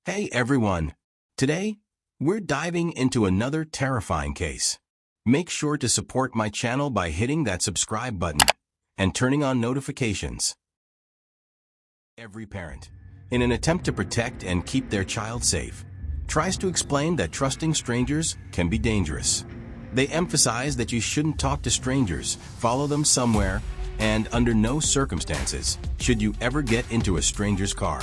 Hey everyone! Today, we're diving into another terrifying case. Make sure to support my channel by hitting that subscribe button and turning on notifications. Every parent, in an attempt to protect and keep their child safe, tries to explain that trusting strangers can be dangerous. They emphasize that you shouldn't talk to strangers, follow them somewhere, and under no circumstances should you ever get into a stranger's car.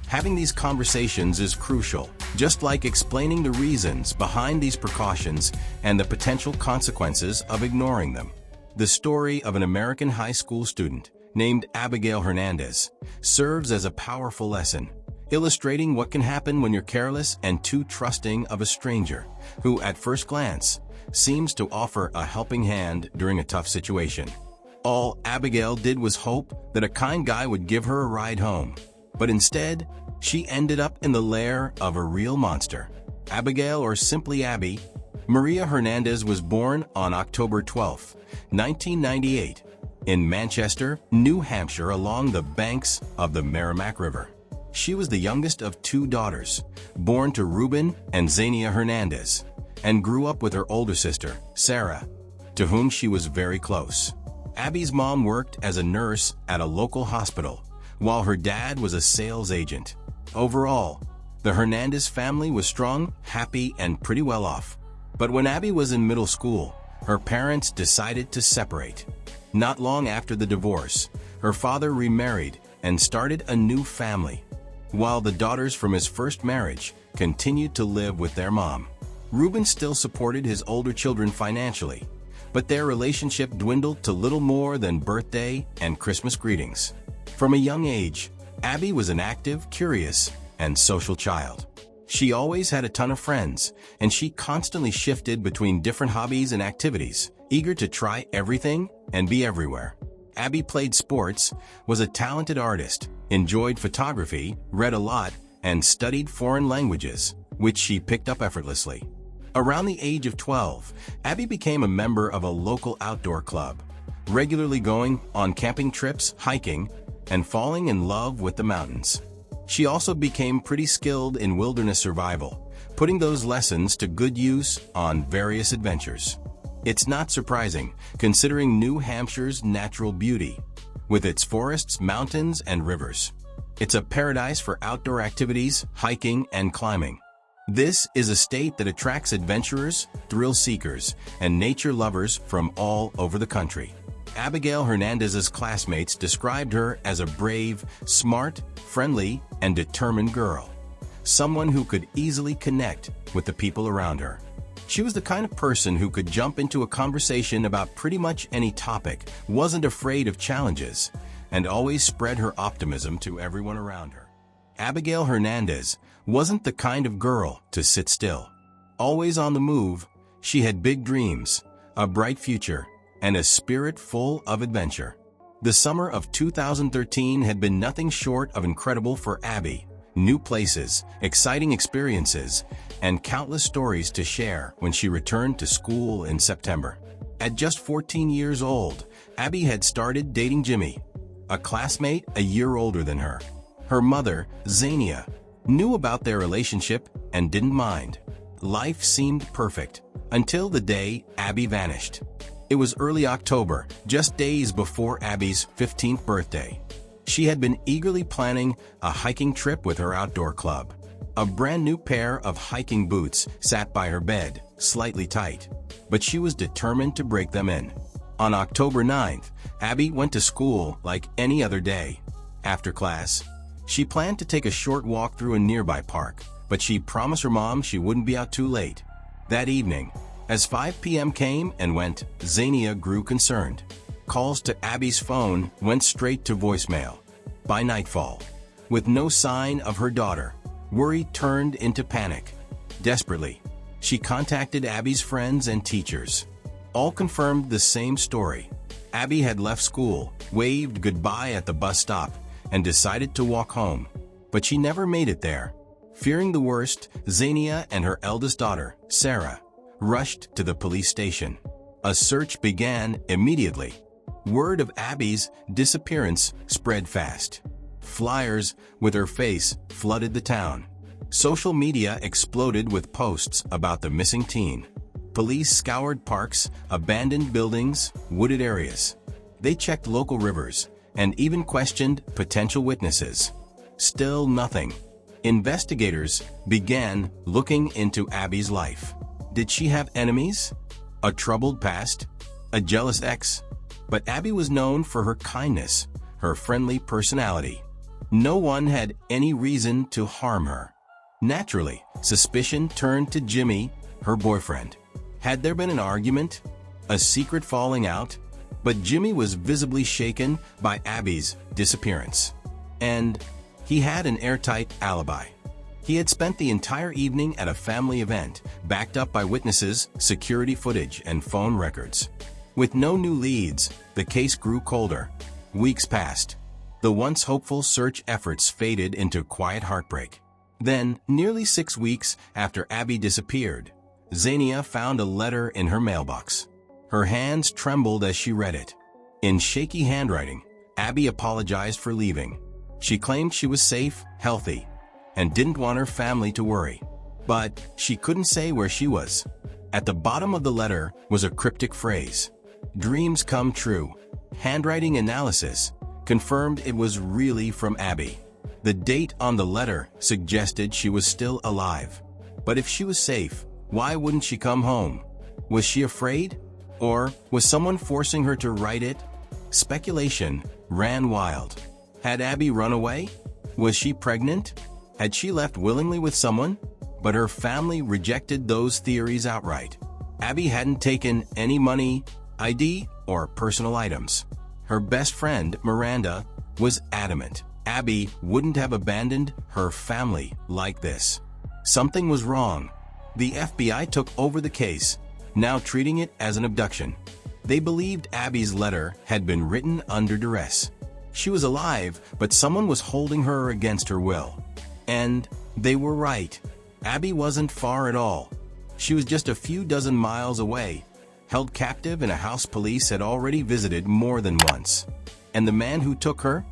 Having these conversations is crucial, just like explaining the reasons behind these precautions and the potential consequences of ignoring them. The story of an American high school student named Abigail Hernandez serves as a powerful lesson, illustrating what can happen when you're careless and too trusting of a stranger who, at first glance, seems to offer a helping hand during a tough situation. All Abigail did was hope that a kind guy would give her a ride home. But instead, she ended up in the lair of a real monster. Abigail, or simply Abby, Maria Hernandez was born on October 12, 1998, in Manchester, New Hampshire, along the banks of the Merrimack River. She was the youngest of two daughters, born to Ruben and Zania Hernandez, and grew up with her older sister, Sarah, to whom she was very close. Abby's mom worked as a nurse at a local hospital, while her dad was a sales agent. Overall, the Hernandez family was strong, happy, and pretty well off. But when Abby was in middle school, her parents decided to separate. Not long after the divorce, her father remarried and started a new family, while the daughters from his first marriage continued to live with their mom. Ruben still supported his older children financially, but their relationship dwindled to little more than birthday and Christmas greetings. From a young age, Abby was an active, curious, and social child. She always had a ton of friends, and she constantly shifted between different hobbies and activities, eager to try everything and be everywhere. Abby played sports, was a talented artist, enjoyed photography, read a lot, and studied foreign languages, which she picked up effortlessly. Around the age of 12, Abby became a member of a local outdoor club, regularly going on camping trips, hiking, and falling in love with the mountains. She also became pretty skilled in wilderness survival, putting those lessons to good use on various adventures. It's not surprising, considering New Hampshire's natural beauty, with its forests, mountains, and rivers. It's a paradise for outdoor activities, hiking, and climbing. This is a state that attracts adventurers, thrill seekers, and nature lovers from all over the country. Abigail Hernandez's classmates described her as a brave, smart, friendly, and determined girl, someone who could easily connect with the people around her. She was the kind of person who could jump into a conversation about pretty much any topic, wasn't afraid of challenges, and always spread her optimism to everyone around her. Abigail Hernandez wasn't the kind of girl to sit still. Always on the move, she had big dreams, a bright future, and a spirit full of adventure. The summer of 2013 had been nothing short of incredible for Abby. New places, exciting experiences, and countless stories to share when she returned to school in September. At just 14 years old, Abby had started dating Jimmy, a classmate a year older than her. Her mother, Zania, knew about their relationship and didn't mind. Life seemed perfect until the day Abby vanished. It was early October, just days before Abby's 15th birthday. She had been eagerly planning a hiking trip with her outdoor club. A brand new pair of hiking boots sat by her bed, slightly tight, but she was determined to break them in. On October 9th, Abby went to school like any other day. After class, she planned to take a short walk through a nearby park, but she promised her mom she wouldn't be out too late. That evening, as 5 p.m. came and went, Zania grew concerned. Calls to Abby's phone went straight to voicemail. By nightfall, with no sign of her daughter, worry turned into panic. Desperately, she contacted Abby's friends and teachers. All confirmed the same story. Abby had left school, waved goodbye at the bus stop, and decided to walk home. But she never made it there. Fearing the worst, Zania and her eldest daughter, Sarah, rushed to the police station. A search began immediately. Word of Abby's disappearance spread fast. Flyers with her face flooded the town. Social media exploded with posts about the missing teen. Police scoured parks, abandoned buildings, wooded areas. They checked local rivers and even questioned potential witnesses. Still nothing. Investigators began looking into Abby's life. Did she have enemies? A troubled past? A jealous ex? But Abby was known for her kindness, her friendly personality. No one had any reason to harm her. Naturally, suspicion turned to Jimmy, her boyfriend. Had there been an argument? A secret falling out? But Jimmy was visibly shaken by Abby's disappearance. And he had an airtight alibi. He had spent the entire evening at a family event, backed up by witnesses, security footage, and phone records. With no new leads, the case grew colder. Weeks passed. The once hopeful search efforts faded into quiet heartbreak. Then, nearly 6 weeks after Abby disappeared, Zania found a letter in her mailbox. Her hands trembled as she read it. In shaky handwriting, Abby apologized for leaving. She claimed she was safe, healthy, and didn't want her family to worry. But she couldn't say where she was. At the bottom of the letter was a cryptic phrase. Dreams come true. Handwriting analysis confirmed it was really from Abby. The date on the letter suggested she was still alive. But if she was safe, why wouldn't she come home? Was she afraid? Or was someone forcing her to write it? Speculation ran wild. Had Abby run away? Was she pregnant? Had she left willingly with someone? But her family rejected those theories outright. Abby hadn't taken any money, ID, or personal items. Her best friend, Miranda, was adamant. Abby wouldn't have abandoned her family like this. Something was wrong. The FBI took over the case, now treating it as an abduction. They believed Abby's letter had been written under duress. She was alive, but someone was holding her against her will. And they were right. Abby wasn't far at all. She was just a few dozen miles away, held captive in a house police had already visited more than once. And the man who took her?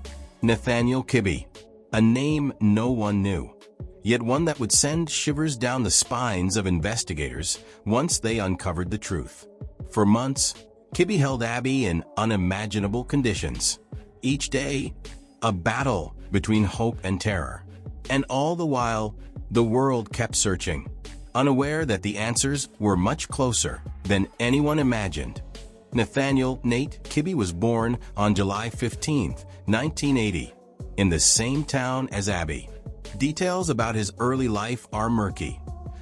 Nathaniel Kibbe. A name no one knew, yet one that would send shivers down the spines of investigators once they uncovered the truth. For months, Kibbe held Abby in unimaginable conditions. Each day, a battle between hope and terror. And all the while, the world kept searching, unaware that the answers were much closer than anyone imagined. Nathaniel Nate Kibbe was born on July 15, 1980, in the same town as Abby. Details about his early life are murky,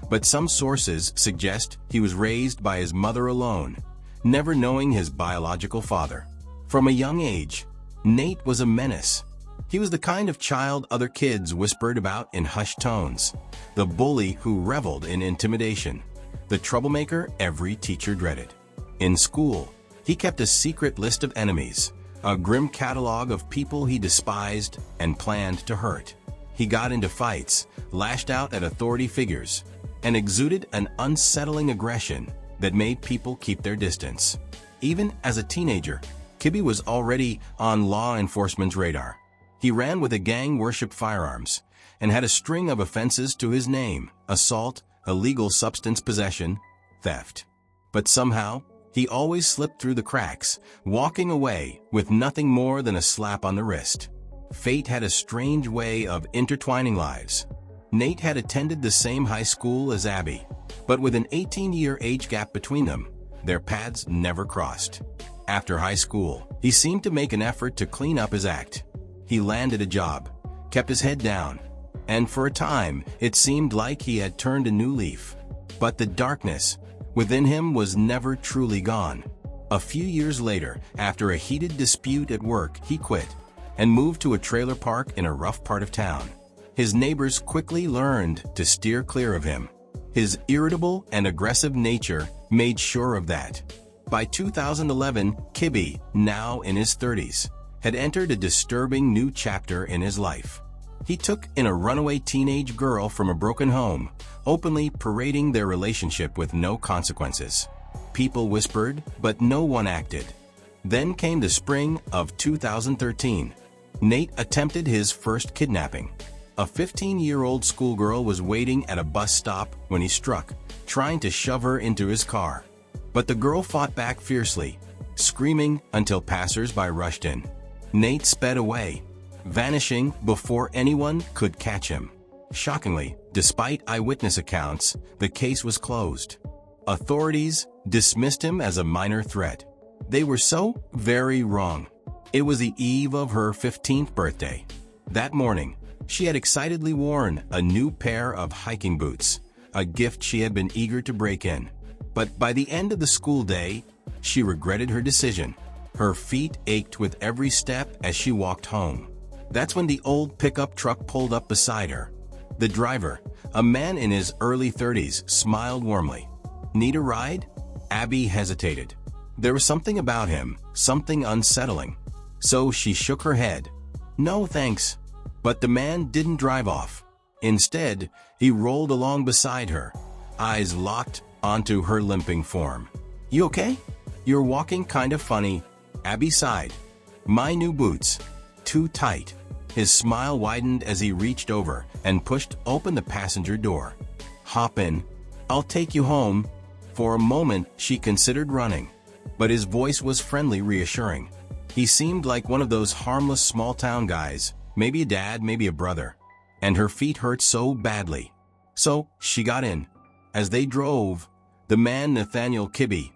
but some sources suggest he was raised by his mother alone, never knowing his biological father. From a young age, Nate was a menace. He was the kind of child other kids whispered about in hushed tones, the bully who reveled in intimidation, the troublemaker every teacher dreaded. In school, he kept a secret list of enemies, a grim catalog of people he despised and planned to hurt. He got into fights, lashed out at authority figures, and exuded an unsettling aggression that made people keep their distance. Even as a teenager, Kibbe was already on law enforcement's radar. He ran with a gang worshipped firearms and had a string of offenses to his name: assault, illegal substance possession, theft. But somehow, he always slipped through the cracks, walking away with nothing more than a slap on the wrist. Fate had a strange way of intertwining lives. Nate had attended the same high school as Abby, but with an 18-year age gap between them, their paths never crossed. After high school, he seemed to make an effort to clean up his act. He landed a job, kept his head down, and for a time, it seemed like he had turned a new leaf. But the darkness within him was never truly gone. A few years later, after a heated dispute at work, he quit and moved to a trailer park in a rough part of town. His neighbors quickly learned to steer clear of him. His irritable and aggressive nature made sure of that. By 2011, Kibbe, now in his 30s, had entered a disturbing new chapter in his life. He took in a runaway teenage girl from a broken home, openly parading their relationship with no consequences. People whispered, but no one acted. Then came the spring of 2013. Nate attempted his first kidnapping. A 15-year-old schoolgirl was waiting at a bus stop when he struck, trying to shove her into his car. But the girl fought back fiercely, screaming until passers-by rushed in. Nate sped away, vanishing before anyone could catch him. Shockingly, despite eyewitness accounts, the case was closed. Authorities dismissed him as a minor threat. They were so very wrong. It was the eve of her 15th birthday. That morning, she had excitedly worn a new pair of hiking boots, a gift she had been eager to break in. But by the end of the school day, she regretted her decision. Her feet ached with every step as she walked home. That's when the old pickup truck pulled up beside her. The driver, a man in his early 30s, smiled warmly. "Need a ride?" Abby hesitated. There was something about him, something unsettling. So she shook her head. "No, thanks." But the man didn't drive off. Instead, he rolled along beside her, eyes locked onto her limping form. "You okay? You're walking kind of funny." Abby sighed. "My new boots. Too tight." His smile widened as he reached over and pushed open the passenger door. "Hop in. I'll take you home." For a moment, she considered running, but his voice was friendly, reassuring. He seemed like one of those harmless small-town guys, maybe a dad, maybe a brother, and her feet hurt so badly. So she got in. As they drove, the man, Nathaniel Kibbe,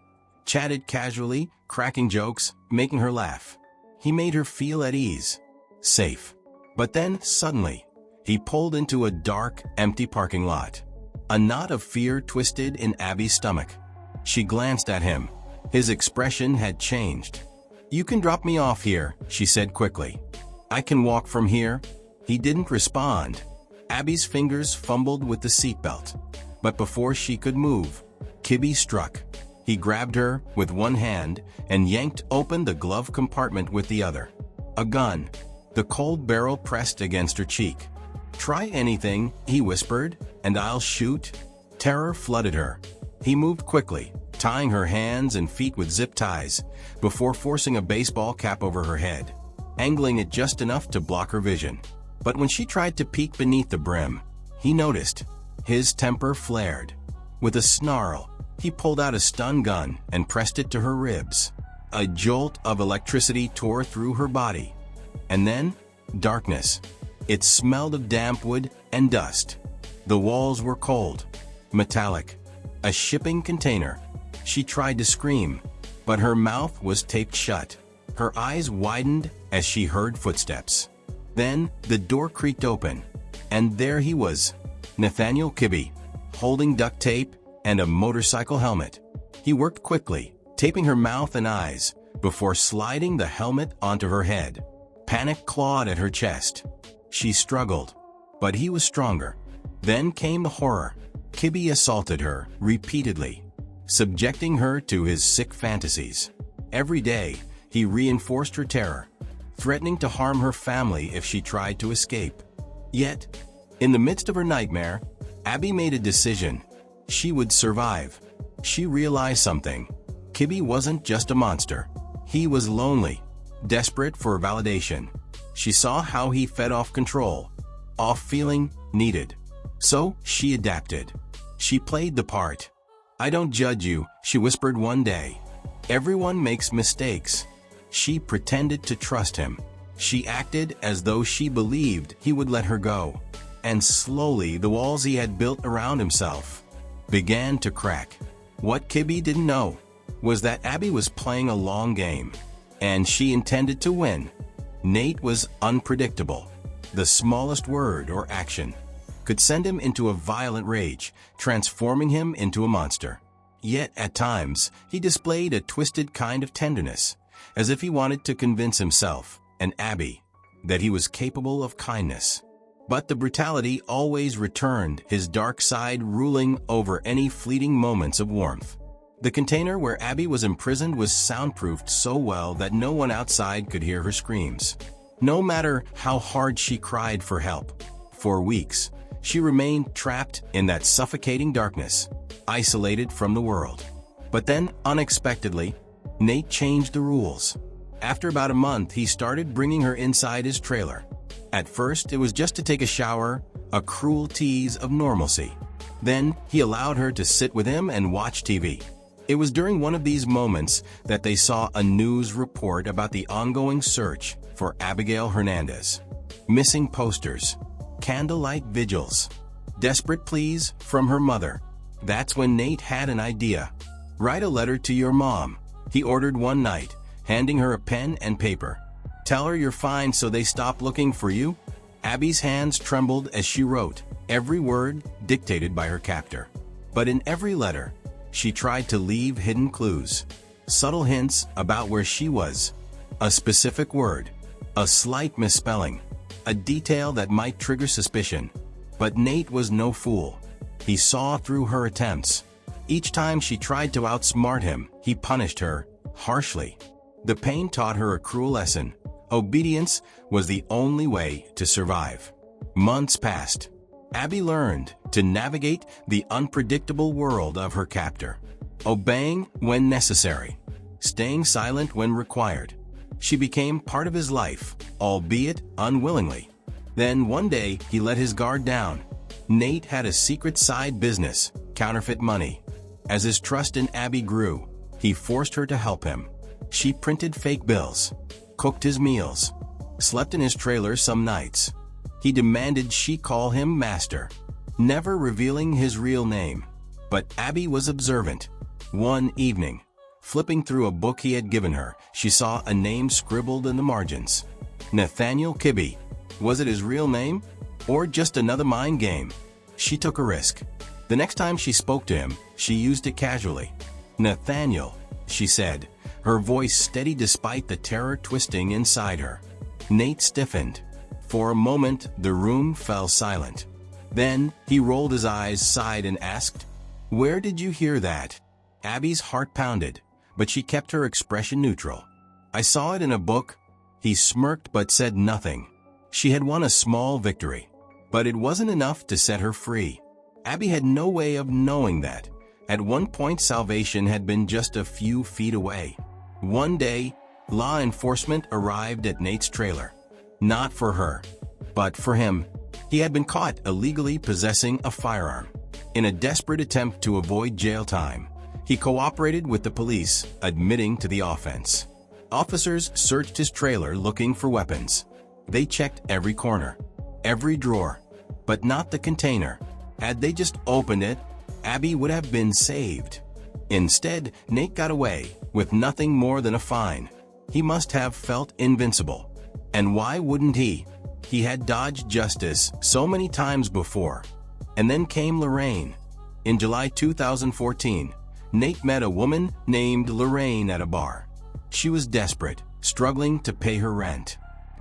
chatted casually, cracking jokes, making her laugh. He made her feel at ease, safe. But then, suddenly, he pulled into a dark, empty parking lot. A knot of fear twisted in Abby's stomach. She glanced at him. His expression had changed. "You can drop me off here," she said quickly. "I can walk from here." He didn't respond. Abby's fingers fumbled with the seatbelt. But before she could move, Kibbe struck. He grabbed her with one hand and yanked open the glove compartment with the other. A gun, the cold barrel pressed against her cheek. "Try anything," he whispered, "and I'll shoot." Terror flooded her. He moved quickly, tying her hands and feet with zip ties, before forcing a baseball cap over her head, angling it just enough to block her vision. But when she tried to peek beneath the brim, he noticed. His temper flared. With a snarl, he pulled out a stun gun and pressed it to her ribs. A jolt of electricity tore through her body. And then, darkness. It smelled of damp wood and dust. The walls were cold, metallic. A shipping container. She tried to scream, but her mouth was taped shut. Her eyes widened as she heard footsteps. Then the door creaked open, and there he was, Nathaniel Kibbe, holding duct tape and a motorcycle helmet. He worked quickly, taping her mouth and eyes, before sliding the helmet onto her head. Panic clawed at her chest. She struggled, but he was stronger. Then came the horror. Kibbe assaulted her repeatedly, subjecting her to his sick fantasies. Every day, he reinforced her terror, threatening to harm her family if she tried to escape. Yet, in the midst of her nightmare, Abby made a decision. She would survive. She realized something. Kibbe wasn't just a monster. He was lonely, desperate for validation. She saw how he fed off control, off feeling needed. So she adapted. She played the part. "I don't judge you," she whispered one day. "Everyone makes mistakes." She pretended to trust him. She acted as though she believed he would let her go. And slowly the walls he had built around himself began to crack. What Kibbe didn't know was that Abby was playing a long game, and she intended to win. Nate was unpredictable. The smallest word or action could send him into a violent rage, transforming him into a monster. Yet at times, he displayed a twisted kind of tenderness, as if he wanted to convince himself and Abby that he was capable of kindness. But the brutality always returned, his dark side ruling over any fleeting moments of warmth. The container where Abby was imprisoned was soundproofed so well that no one outside could hear her screams, no matter how hard she cried for help. For weeks, she remained trapped in that suffocating darkness, isolated from the world. But then, unexpectedly, Nate changed the rules. After about a month, he started bringing her inside his trailer. At first, it was just to take a shower, a cruel tease of normalcy. Then, he allowed her to sit with him and watch TV. It was during one of these moments that they saw a news report about the ongoing search for Abigail Hernandez. Missing posters, candlelight vigils, desperate pleas from her mother. That's when Nate had an idea. "Write a letter to your mom," he ordered one night, handing her a pen and paper. "Tell her you're fine so they stop looking for you." Abby's hands trembled as she wrote, every word dictated by her captor. But in every letter, she tried to leave hidden clues, subtle hints about where she was. A specific word, a slight misspelling, a detail that might trigger suspicion. But Nate was no fool. He saw through her attempts. Each time she tried to outsmart him, he punished her harshly. The pain taught her a cruel lesson. Obedience was the only way to survive. Months passed. Abby learned to navigate the unpredictable world of her captor, obeying when necessary, staying silent when required. She became part of his life, albeit unwillingly. Then one day, he let his guard down. Nate had a secret side business, counterfeit money. As his trust in Abby grew, he forced her to help him. She printed fake bills, cooked his meals, slept in his trailer some nights. He demanded she call him master, never revealing his real name. But Abby was observant. One evening, flipping through a book he had given her, she saw a name scribbled in the margins. Nathaniel Kibbe. Was it his real name? Or just another mind game? She took a risk. The next time she spoke to him, she used it casually. "Nathaniel," she said, her voice steady despite the terror twisting inside her. Nate stiffened. For a moment, the room fell silent. Then, he rolled his eyes, sighed, and asked, "Where did you hear that?" Abby's heart pounded, but she kept her expression neutral. "I saw it in a book." He smirked but said nothing. She had won a small victory, but it wasn't enough to set her free. Abby had no way of knowing that. At one point, salvation had been just a few feet away. One day, law enforcement arrived at Nate's trailer. Not for her, but for him. He had been caught illegally possessing a firearm. In a desperate attempt to avoid jail time, he cooperated with the police, admitting to the offense. Officers searched his trailer looking for weapons. They checked every corner, every drawer, but not the container. Had they just opened it, Abby would have been saved. Instead, Nate got away with nothing more than a fine. He must have felt invincible. And why wouldn't he? He had dodged justice so many times before. And then came Lorraine. In July 2014, Nate met a woman named Lorraine at a bar. She was desperate, struggling to pay her rent,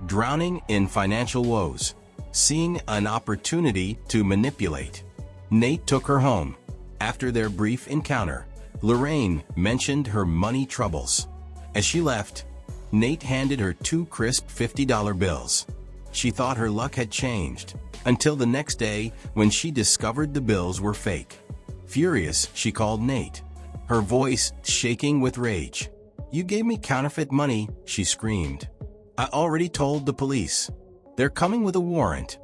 drowning in financial woes, seeing an opportunity to manipulate. Nate took her home. After their brief encounter, Lorraine mentioned her money troubles. As she left, Nate handed her 2 crisp $50 bills. She thought her luck had changed, until the next day when she discovered the bills were fake. Furious, she called Nate, her voice shaking with rage. "You gave me counterfeit money," she screamed. "I already told the police. They're coming with a warrant."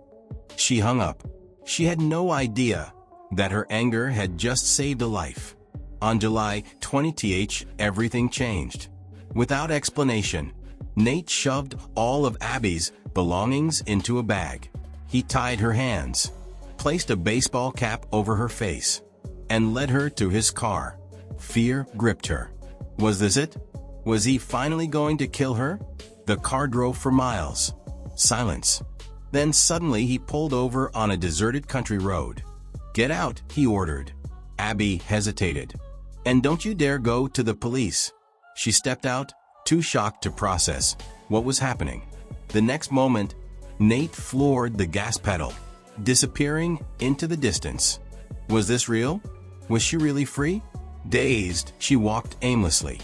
She hung up. She had no idea that her anger had just saved a life. On July 20th, everything changed. Without explanation, Nate shoved all of Abby's belongings into a bag. He tied her hands, placed a baseball cap over her face, and led her to his car. Fear gripped her. Was this it? Was he finally going to kill her? The car drove for miles. Silence. Then suddenly he pulled over on a deserted country road. "Get out," he ordered. Abby hesitated. "And don't you dare go to the police." She stepped out, too shocked to process what was happening. The next moment, Nate floored the gas pedal, disappearing into the distance. Was this real? Was she really free? Dazed, she walked aimlessly,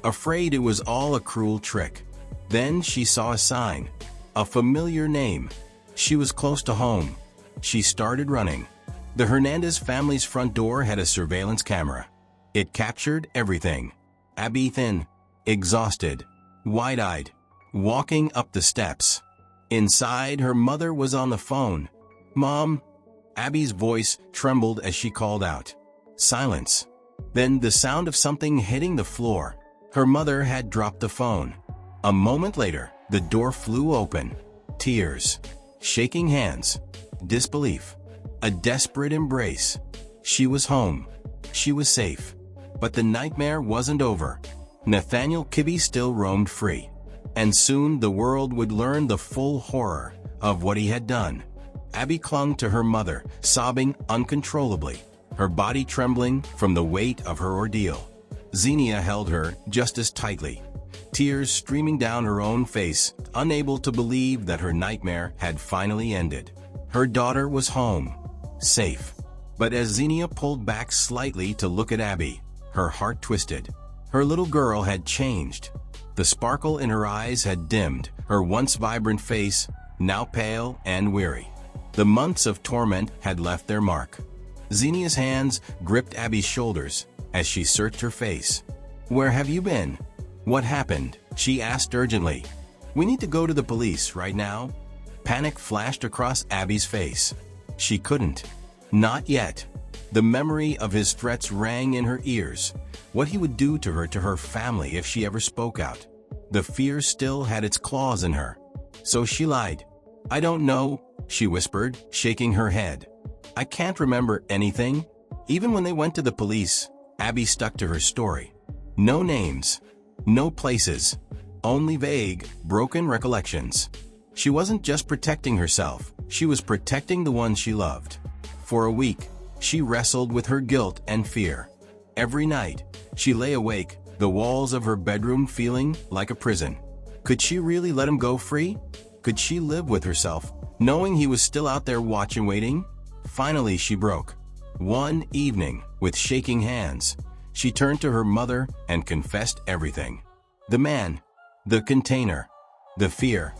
afraid it was all a cruel trick. Then she saw a sign, a familiar name. She was close to home. She started running. The Hernandez family's front door had a surveillance camera. It captured everything. Abby thin, exhausted, wide-eyed, walking up the steps. Inside, her mother was on the phone. "Mom?" Abby's voice trembled as she called out. Silence. Then the sound of something hitting the floor. Her mother had dropped the phone. A moment later, the door flew open. Tears. Shaking hands. Disbelief. A desperate embrace. She was home. She was safe. But the nightmare wasn't over. Nathaniel Kibbe still roamed free. And soon the world would learn the full horror of what he had done. Abby clung to her mother, sobbing uncontrollably, her body trembling from the weight of her ordeal. Xenia held her just as tightly, tears streaming down her own face, unable to believe that her nightmare had finally ended. Her daughter was home, safe. But as Xenia pulled back slightly to look at Abby, her heart twisted. Her little girl had changed. The sparkle in her eyes had dimmed, her once vibrant face now pale and weary. The months of torment had left their mark. Xenia's hands gripped Abby's shoulders as she searched her face. "Where have you been? What happened?" she asked urgently. "We need to go to the police right now." Panic flashed across Abby's face. She couldn't. Not yet. The memory of his threats rang in her ears. What he would do to her family if she ever spoke out. The fear still had its claws in her. So she lied. "I don't know," she whispered, shaking her head. "I can't remember anything." Even when they went to the police, Abby stuck to her story. No names, no places, only vague, broken recollections. She wasn't just protecting herself, she was protecting the ones she loved. For a week, she wrestled with her guilt and fear. Every night, she lay awake, the walls of her bedroom feeling like a prison. Could she really let him go free? Could she live with herself, knowing he was still out there watching, waiting? Finally, she broke. One evening, with shaking hands, she turned to her mother and confessed everything. The man, the container, the fear,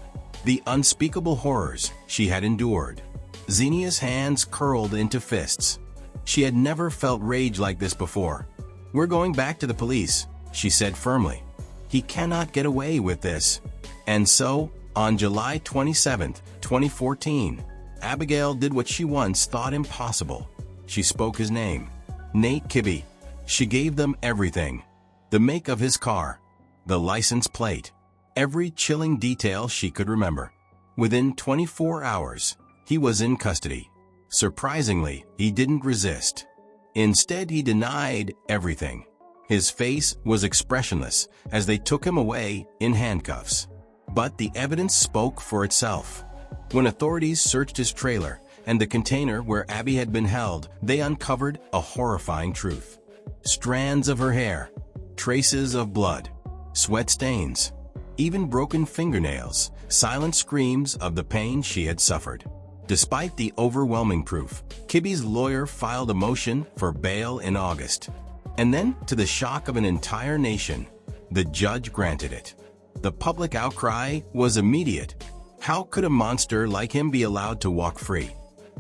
the unspeakable horrors she had endured. Xenia's hands curled into fists. She had never felt rage like this before. "We're going back to the police," she said firmly. "He cannot get away with this." And so, on July 27, 2014, Abigail did what she once thought impossible. She spoke his name, Nate Kibbe. She gave them everything. The make of his car, the license plate, every chilling detail she could remember. Within 24 hours, he was in custody. Surprisingly, he didn't resist. Instead, he denied everything. His face was expressionless as they took him away in handcuffs. But the evidence spoke for itself. When authorities searched his trailer and the container where Abby had been held, they uncovered a horrifying truth. Strands of her hair, traces of blood, sweat stains, even broken fingernails, silent screams of the pain she had suffered. Despite the overwhelming proof, Kibbe's lawyer filed a motion for bail in August. And then, to the shock of an entire nation, the judge granted it. The public outcry was immediate. How could a monster like him be allowed to walk free?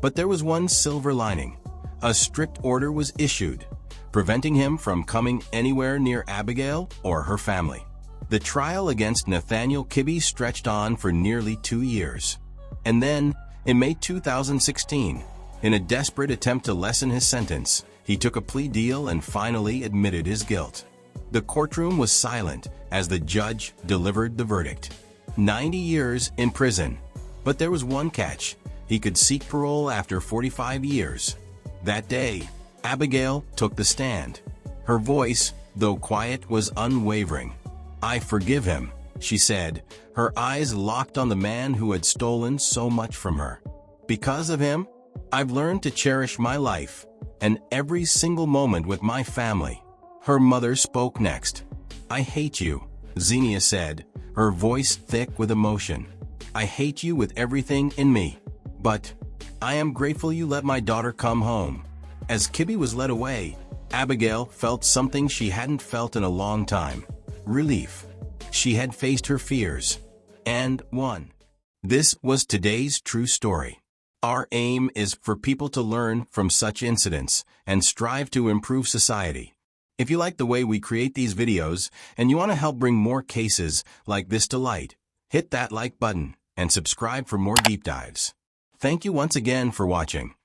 But there was one silver lining. A strict order was issued, preventing him from coming anywhere near Abigail or her family. The trial against Nathaniel Kibbe stretched on for nearly 2 years. And then, in May 2016, in a desperate attempt to lessen his sentence, he took a plea deal and finally admitted his guilt. The courtroom was silent as the judge delivered the verdict. 90 years in prison. But there was one catch. He could seek parole after 45 years. That day, Abigail took the stand. Her voice, though quiet, was unwavering. "I forgive him," she said, her eyes locked on the man who had stolen so much from her. "Because of him, I've learned to cherish my life and every single moment with my family." Her mother spoke next. "I hate you," Xenia said, her voice thick with emotion. "I hate you with everything in me. But I am grateful you let my daughter come home." As Kibbe was led away, Abigail felt something she hadn't felt in a long time. Relief. She had faced her fears. And won. This was today's true story. Our aim is for people to learn from such incidents and strive to improve society. If you like the way we create these videos and you want to help bring more cases like this to light, hit that like button and subscribe for more deep dives. Thank you once again for watching.